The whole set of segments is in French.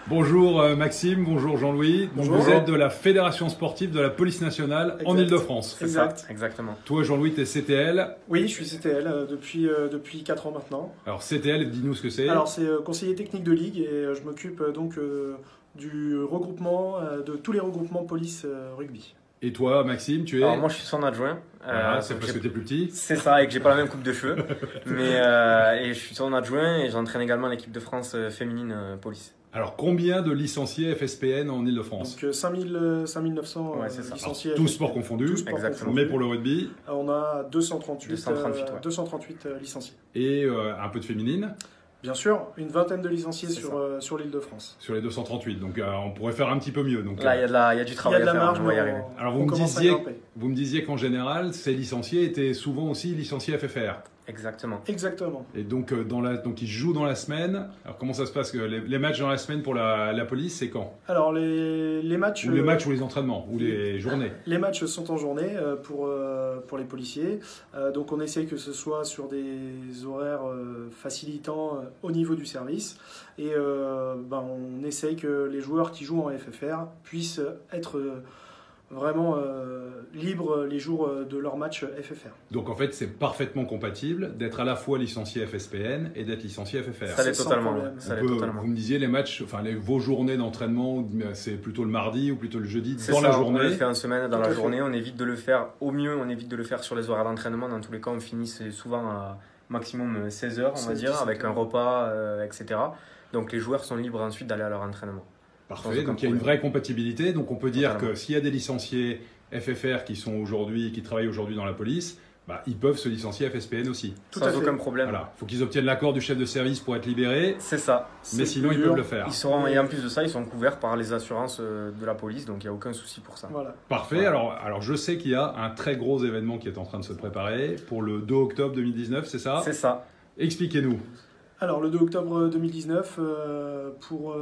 Bonjour Maxime, bonjour Jean-Louis. Bonjour. Vous êtes de la Fédération sportive de la police nationale en Ile-de-France. Exact. Exactement. Toi Jean-Louis, tu es CTL. Oui, je suis CTL depuis 4 ans maintenant. Alors CTL, dis-nous ce que c'est. Alors c'est conseiller technique de ligue et je m'occupe donc du regroupement, de tous les regroupements police rugby. Et toi Maxime, tu es... Alors moi je suis son adjoint. Voilà, c'est parce que tu es plus petit. C'est ça, et que j'ai pas la même coupe de cheveux. Mais et je suis son adjoint et j'entraîne également l'équipe de France féminine police. Alors combien de licenciés FSPN en Ile-de-France? Donc 5900 Ouais, c'est ça. licenciés. Tous sports confondus. Tous sports Exactement. Mais pour le rugby. On a 238 238 licenciés. Et un peu de féminine. Bien sûr, une vingtaine de licenciés C'est sur l'Île-de-France. Sur les 238, donc on pourrait faire un petit peu mieux. Donc, Là il y a du travail à faire, marge, on va y mais arriver. alors on commence à grimper. vous me disiez qu'en général, ces licenciés étaient souvent aussi licenciés FFR. Exactement. Exactement. Et donc, donc ils jouent dans la semaine. Alors comment ça se passe que les matchs dans la semaine pour la police, c'est quand? Alors les matchs... Ou les matchs ou les entraînements ou les journées? Les matchs sont en journée pour les policiers. Donc on essaie que ce soit sur des horaires facilitants au niveau du service. Et on essaye que les joueurs qui jouent en FFR puissent être vraiment libres les jours de leur match FFR. Donc en fait, c'est parfaitement compatible d'être à la fois licencié FSPN et d'être licencié FFR. Ça l'est sans totalement. problème. Ça l'est totalement. Vous me disiez les matchs, enfin vos journées d'entraînement, c'est plutôt le mardi ou plutôt le jeudi C'est dans ça, la on journée? le fait en semaine, dans Tout la à fait. journée. On évite de le faire au mieux, on évite de le faire sur les horaires d'entraînement. Dans tous les cas, on finit souvent à maximum 16 heures, on va 16, dire, 17 avec un heures. repas, etc. Donc les joueurs sont libres ensuite d'aller à leur entraînement. Parfait, donc il y a une vraie compatibilité. Donc on peut dire Totalement. que s'il y a des licenciés FFR qui travaillent aujourd'hui dans la police, ils peuvent se licencier FSPN aussi. Tout à Sans fait. aucun problème. Voilà, il faut qu'ils obtiennent l'accord du chef de service pour être libérés, C'est ça. mais C'est sinon plus ils dur. peuvent le faire. Ils seront, et en plus de ça, ils sont couverts par les assurances de la police, donc il n'y a aucun souci pour ça. Voilà. Parfait, Ouais. alors je sais qu'il y a un très gros événement qui est en train de se préparer pour le 2 octobre 2019, c'est ça? C'est ça. Expliquez-nous. Alors le 2 octobre 2019, pour,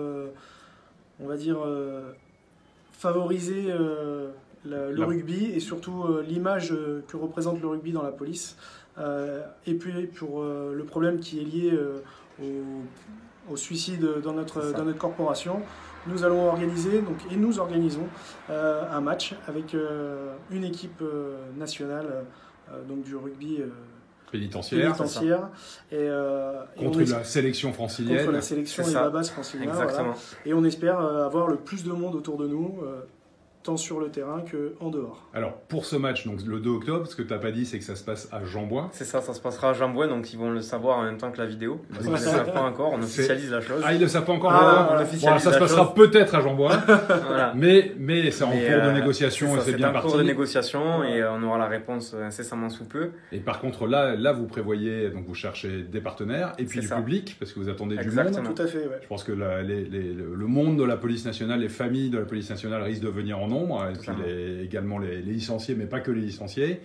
on va dire, favoriser le rugby et surtout l'image que représente le rugby dans la police, et puis pour le problème qui est lié au suicide dans notre corporation, nous allons organiser, nous organisons un match avec une équipe nationale donc du rugby Pénitentiaire, et contre la sélection francilienne. contre la sélection C'est et ça. Babas francilienne. Exactement. Voilà. Et on espère avoir le plus de monde autour de nous, tant sur le terrain qu'en dehors. Alors pour ce match, donc le 2 octobre, ce que tu n'as pas dit, c'est que ça se passe à Jean-Bouin. C'est ça, ça se passera à Jambouin, donc ils vont le savoir en même temps que la vidéo. Parce qu'ils ne le savent pas encore, on officialise la chose. Ah, ils ne le savent pas encore? Ah, Jean-Bouin. on officialise Ça se la passera chose. peut-être à Jean-Bouin, Voilà. mais c'est en Mais, cours de négociation et c'est bien en parti. cours de négociation et on aura la réponse incessamment sous peu. Et par contre, là, vous prévoyez, donc vous cherchez des partenaires et puis C'est du ça. public, parce que vous attendez du Exactement. monde. Tout à fait, ouais. Je pense que le monde de la police nationale, les familles de la police nationale risquent de venir en nombre, et puis Totalement. également les licenciés, mais pas que les licenciés,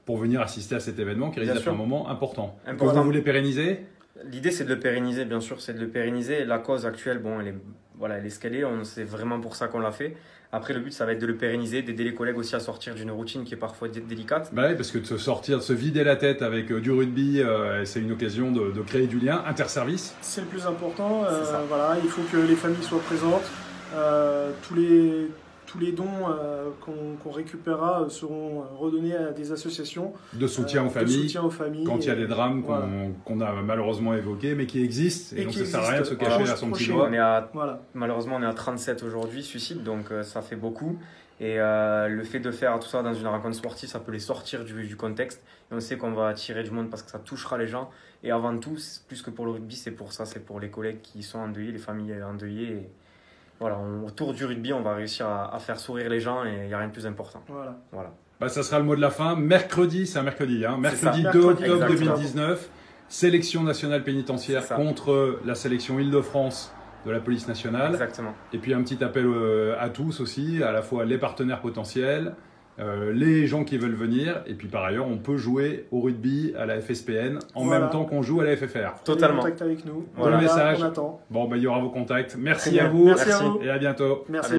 pour venir assister à cet événement qui risque Bien d'être sûr. un moment important. Important. Que vous voulez pérenniser? L'idée, c'est de le pérenniser, bien sûr, c'est de le pérenniser. La cause actuelle, bon, elle est ce qu'elle est, c'est vraiment pour ça qu'on l'a fait. Après, le but, ça va être de le pérenniser, d'aider les collègues aussi à sortir d'une routine qui est parfois délicate. Oui, parce que de se vider la tête avec du rugby, c'est une occasion de créer du lien interservice. C'est le plus important. C'est ça. Voilà, il faut que les familles soient présentes. Tous les dons qu'on récupérera seront redonnés à des associations De soutien aux de familles. soutien aux familles. Quand il y a des drames Voilà. qu'on a malheureusement évoqués, mais qui existent, et Et donc qui ça sert à rien de se existent. cacher Voilà. à son petit Prochain. doigt. Voilà. Malheureusement, on est à 37 aujourd'hui, suicides, donc ça fait beaucoup. Et le fait de faire tout ça dans une rencontre sportive, ça peut les sortir du contexte. Et on sait qu'on va attirer du monde parce que ça touchera les gens. Et avant tout, plus que pour le rugby, c'est pour ça, c'est pour les collègues qui sont endeuillés, les familles endeuillées. Et voilà, autour du rugby, on va réussir à faire sourire les gens et il n'y a rien de plus important. Voilà. Ça sera le mot de la fin. Mercredi, c'est un mercredi, hein. Mercredi ça. 2 Mercredi, octobre exactement. 2019, sélection nationale pénitentiaire C'est ça. contre la sélection Île-de-France de la police nationale. Exactement. Et puis un petit appel à tous aussi, à la fois les partenaires potentiels, les gens qui veulent venir, et puis par ailleurs, on peut jouer au rugby à la FSPN en Voilà. même temps qu'on joue à la FFR. Totalement. Prenez contact avec nous. Voilà. On est là, Message. on attend. Bon, il y aura vos contacts. Merci Très à bien. vous Merci à vous. et à bientôt. Merci.